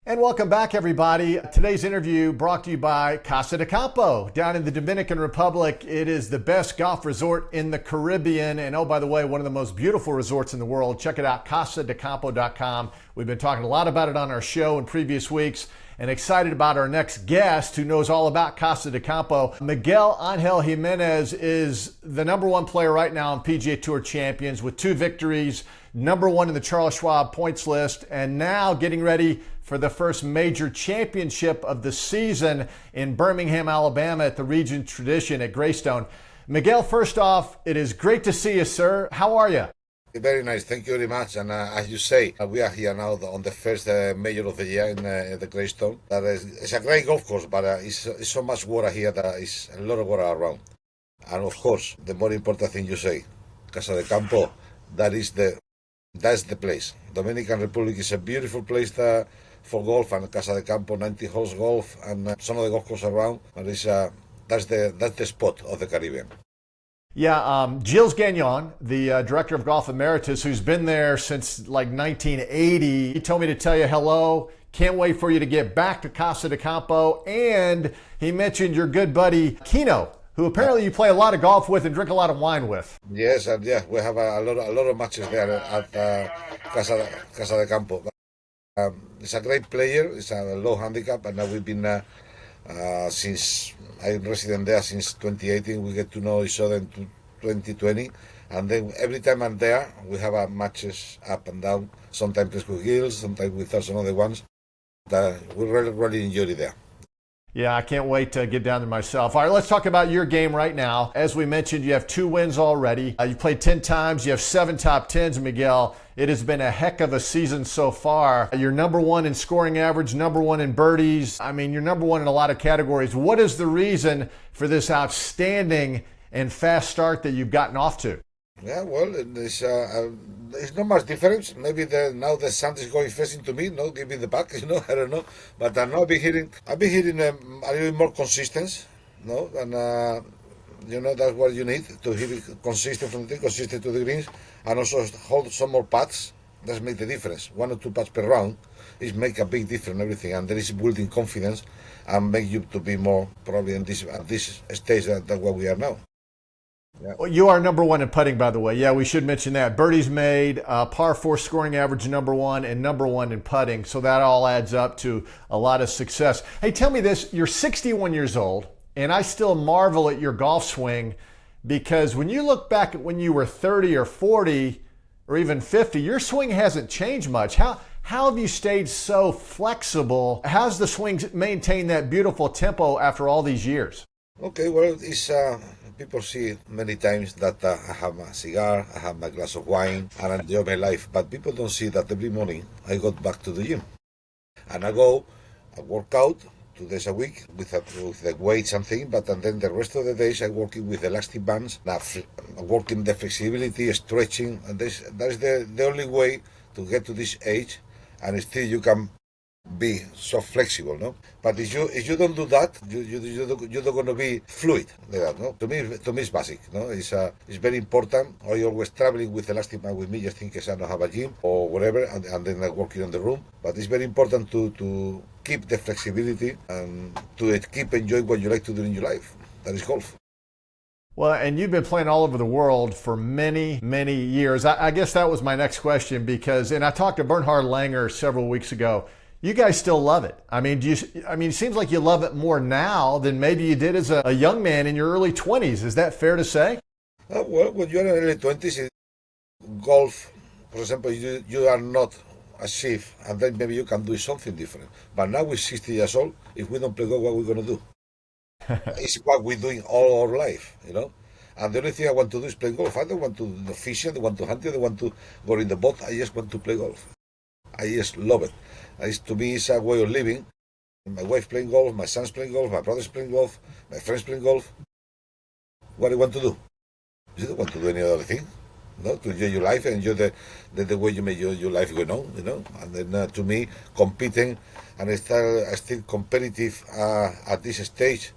And welcome back, everybody. Today's interview brought to you by Casa de Campo down in the Dominican Republic. It is the best golf resort in the Caribbean. And oh, by the way, one of the most beautiful resorts in the world. Check it out, casadecampo.com. We've been talking a lot about it on our show in previous weeks and excited about our next guest who knows all about Casa de Campo. Miguel Angel Jimenez is the #1 player right now on PGA Tour Champions with 2 victories, #1 in the Charles Schwab points list, and now getting ready for the first major championship of the season in Birmingham, Alabama at the Regent Tradition at Greystone. Miguel, first off, it is great to see you, sir. How are you? Very nice, thank you very much. And as you say, we are here now on the first major of the year in the Greystone. It's a great golf course, but it's so much water here that is a lot of water around. And of course, the more important thing you say, Casa de Campo, that's the place. Dominican Republic is a beautiful place for golf, and Casa de Campo, 90 holes golf, and some of the golf courses around. And that's the spot of the Caribbean. Yeah, Gilles Gagnon, the director of golf emeritus, who's been there since like 1980, he told me to tell you hello. Can't wait for you to get back to Casa de Campo. And he mentioned your good buddy Kino, who apparently you play a lot of golf with and drink a lot of wine with. Yes, and yeah, we have a lot of matches there at Casa de Campo. He's a great player. It's a low handicap, and now we've been since I'm resident there since 2018. We get to know each other in 2020, and then every time I'm there, we have matches up and down. Sometimes with Gilles, sometimes with some other ones. We really enjoy it there. Yeah, I can't wait to get down there myself. All right, let's talk about your game right now. As we mentioned, you have 2 wins already. You've played 10 times. You have 7 top 10s, Miguel. It has been a heck of a season so far. You're #1 in scoring average, #1 in birdies. I mean, you're #1 in a lot of categories. What is the reason for this outstanding and fast start that you've gotten off to? Yeah, well, it's not much difference. Maybe now the sun is going facing to me, give me the back, I don't know. But now I've been hitting a little more consistent, and that's what you need to hit it consistent from the tee, consistent to the greens, and also hold some more putts. That's make the difference. 1 or 2 putts per round is make a big difference in everything, and there is building confidence and make you to be more probably at this stage than what we are now. Yeah. Well, you are #1 in putting, by the way. Yeah, we should mention that. Birdies made, par 4 scoring average #1, and #1 in putting. So that all adds up to a lot of success. Hey, tell me this. You're 61 years old, and I still marvel at your golf swing because when you look back at when you were 30 or 40 or even 50, your swing hasn't changed much. How have you stayed so flexible? How's the swing maintain that beautiful tempo after all these years? Okay, well, it's people see many times that I have a cigar, I have my glass of wine, and I enjoy my life. But people don't see that every morning I go back to the gym, and I work out 2 days a week with the weights and things. But and then the rest of the days I working with elastic bands, working the flexibility, stretching, and that is the only way to get to this age, and still you can be so flexible, no? But if you don't do that, you're not going to be fluid like that, no? To me, it's basic, no? It's very important. I always traveling with elastic band with me, just in case I don't have a gym or whatever, and then I working on the room. But it's very important to keep the flexibility and to keep enjoying what you like to do in your life. That is golf. Well, and you've been playing all over the world for many, many years. I guess that was my next question and I talked to Bernhard Langer several weeks ago. You guys still love it. I mean, it seems like you love it more now than maybe you did as a young man in your early 20s. Is that fair to say? Well, when you're in your early 20s, golf, for example, you are not a chef, and then maybe you can do something different. But now we're 60 years old. If we don't play golf, what are we going to do? It's what we're doing all our life, And the only thing I want to do is play golf. I don't want to do fishing, I don't want to hunt, I don't want to go in the boat. I just want to play golf. I just love it. To me, it's a way of living. My wife playing golf, my son's playing golf, my brother's playing golf, my friends playing golf. What do you want to do? You don't want to do any other thing, to enjoy your life and enjoy the way you make your life go on, And then to me, competing and I still competitive at this stage.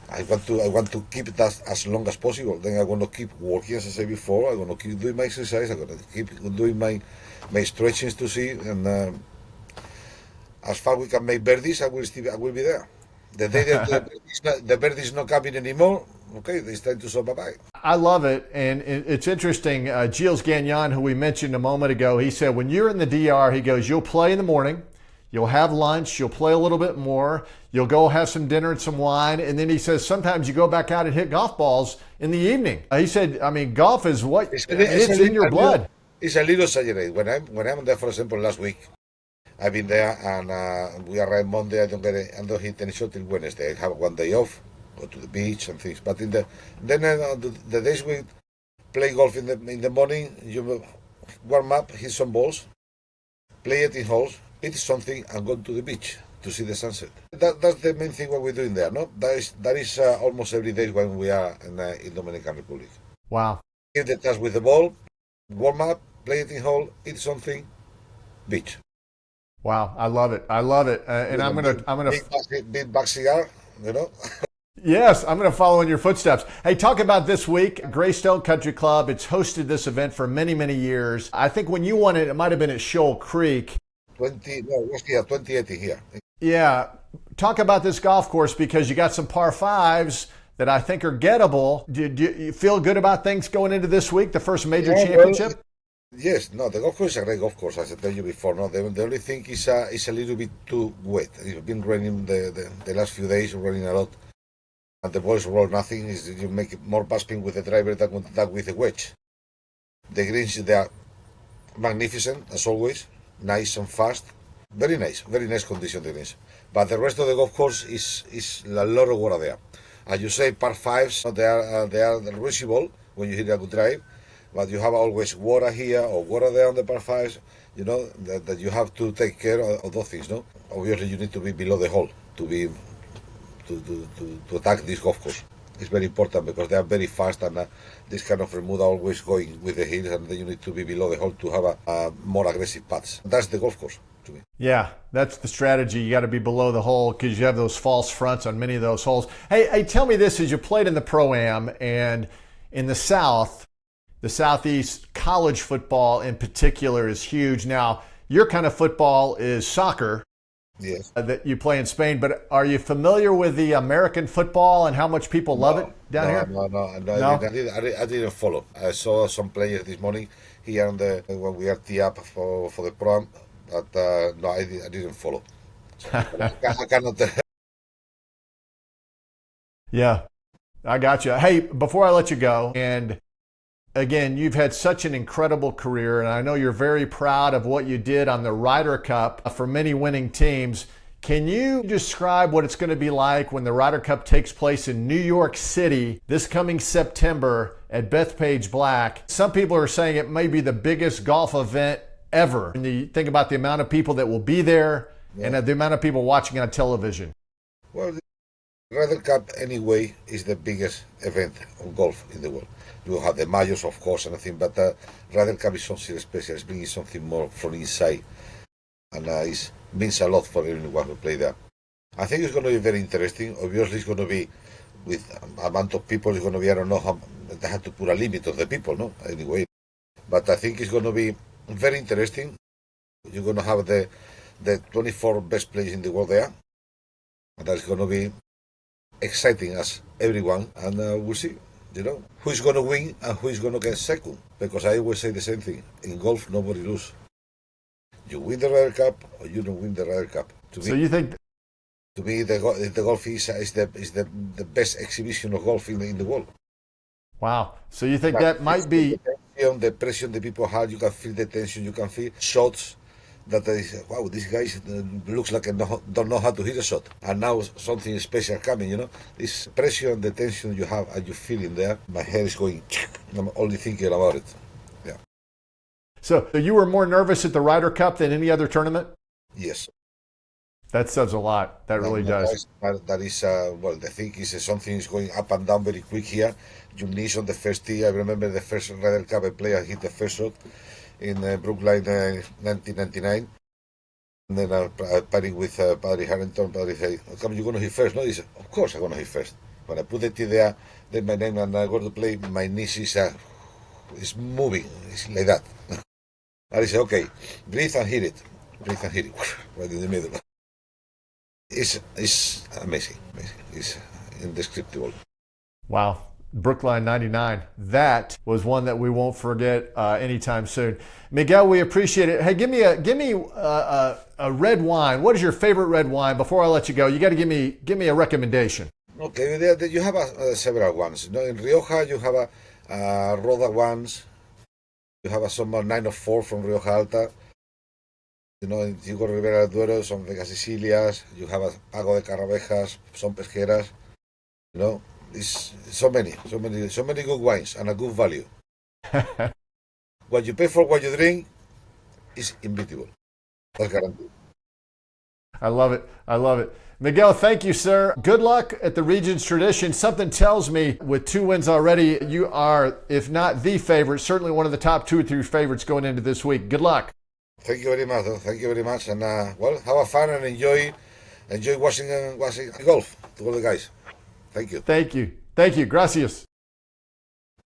I want to keep that as long as possible. Then I'm going to keep working, as I said before. I'm going to keep doing my exercise. I'm going to keep doing my stretchings to see, and as far we can make birdies, I will be there. The day that the bird is not coming anymore, okay, it's time to say bye-bye. I love it, and it's interesting. Gilles Gagnon, who we mentioned a moment ago, he said when you're in the DR, he goes, you'll play in the morning, you'll have lunch, you'll play a little bit more, you'll go have some dinner and some wine, and then he says sometimes you go back out and hit golf balls in the evening. He said, I mean, golf is what it's in your blood. It's a little exaggerated. When I'm there, for example, last week, I've been there and we arrived Monday. I don't hit any shot till Wednesday. I have one day off, go to the beach and things. But the days we play golf in the morning, you warm up, hit some balls, play 18 holes, eat something, and go to the beach to see the sunset. That's the main thing what we're doing there. No, that is almost every day when we are in Dominican Republic. Wow. Hit the task with the ball, warm up, play 18 hole, eat something, beach. Wow, I love it. I love it. And I'm gonna big back cigar, you know. Yes, I'm gonna follow in your footsteps. Hey, talk about this week. Greystone Country Club. It's hosted this event for many, many years. I think when you won it, it might have been at Shoal Creek. 2018 here. Yeah, talk about this golf course because you got some par fives that I think are gettable. Do you feel good about things going into this week, the first major championship? Well, yes, no, the golf course is a great golf course, as I told you before. No, the only thing is a little bit too wet. It's been raining the last few days, raining a lot, and the balls roll nothing. You make it more backspin with the driver than with the wedge. The greens, they are magnificent as always, nice and fast, very nice condition the greens. But the rest of the golf course is a lot of water there. As you say, par fives, they are reachable when you hit a good drive. But you have always water here or water there on the par fives, you know, that you have to take care of those things, no? Obviously, you need to be below the hole to attack this golf course. It's very important because they are very fast and this kind of Bermuda always going with the hills, and then you need to be below the hole to have a more aggressive putts. That's the golf course to me. Yeah, that's the strategy. You got to be below the hole because you have those false fronts on many of those holes. Hey, tell me this: as you played in the Pro-Am and in the South, the Southeast, college football in particular is huge. Now, your kind of football is soccer. Yes. That you play in Spain, but are you familiar with the American football and how much people love it down here? No. I didn't follow. I saw some players this morning here when we are tee up for the Pro, but no, I didn't follow. So I cannot. Yeah, I got you. Hey, before I let you go, and again, you've had such an incredible career, and I know you're very proud of what you did on the Ryder Cup for many winning teams. Can you describe what it's going to be like when the Ryder Cup takes place in New York City this coming September at Bethpage Black? Some people are saying it may be the biggest golf event ever. And you think about the amount of people that will be there and the amount of people watching on television. Well, the Ryder Cup anyway is the biggest event of golf in the world. You have the majors, of course, and everything, but Ryder Cup is something special. It's bringing something more from inside, and it means a lot for everyone who play there. I think it's going to be very interesting. Obviously, it's going to be with amount of people. It's going to be, I don't know how they have to put a limit of the people, no? Anyway, but I think it's going to be very interesting. You're going to have the 24 best players in the world there, and that's going to be exciting as everyone, and we'll see. You know, who's going to win and who's going to get second? Because I always say the same thing. In golf, nobody loses. You win the Ryder Cup or you don't win the Ryder Cup. So you think? To me, the golf is the best exhibition of golf in the world. Wow. So you think that might be... The pressure the people have, you can feel the tension, you can feel shots. That is, wow, this guy looks like don't know how to hit a shot. And now something special coming, you know. This pressure and the tension you have and you feel in there, my head is going, I'm only thinking about it. Yeah. So you were more nervous at the Ryder Cup than any other tournament? Yes. That says a lot. That really does. That is, well, the thing is something is going up and down very quick here. Your knees on the first tee. I remember the first Ryder Cup I played, I hit the first shot in Brookline 1999, and then pairing with Paddy Harrington. Paddy said, "How come you're going to hit first?" No, he said, "Of course I'm going to hit first." When I put the tee there, then my name and I go to play, my knees is moving. It's like that. And he said, "Okay, breathe and hit it. Breathe and hit it." Right in the middle. It's amazing, amazing. It's indescribable. Wow. Brookline 99. That was one that we won't forget anytime soon. Miguel, we appreciate it. Hey, give me a red wine. What is your favorite red wine? Before I let you go, you got to give me a recommendation. Okay, you have several ones. You know, in Rioja, you have Roda ones. You have some 904 from Rioja Alta. You know, you go to Ribera del Duero, some Vega Sicilias. You have Pago de Carrabejas, some Pesqueras. You know, it's so many good wines and a good value. What you pay for what you drink is unbeatable. That's guaranteed. I love it. I love it. Miguel, thank you, sir. Good luck at the Regions Tradition. Something tells me with 2 wins already, you are, if not the favorite, certainly one of the top 2 or 3 favorites going into this week. Good luck. Thank you very much. Thank you very much. And well, have a fun and enjoy watching golf to all the guys. Thank you. Thank you. Thank you. Gracias.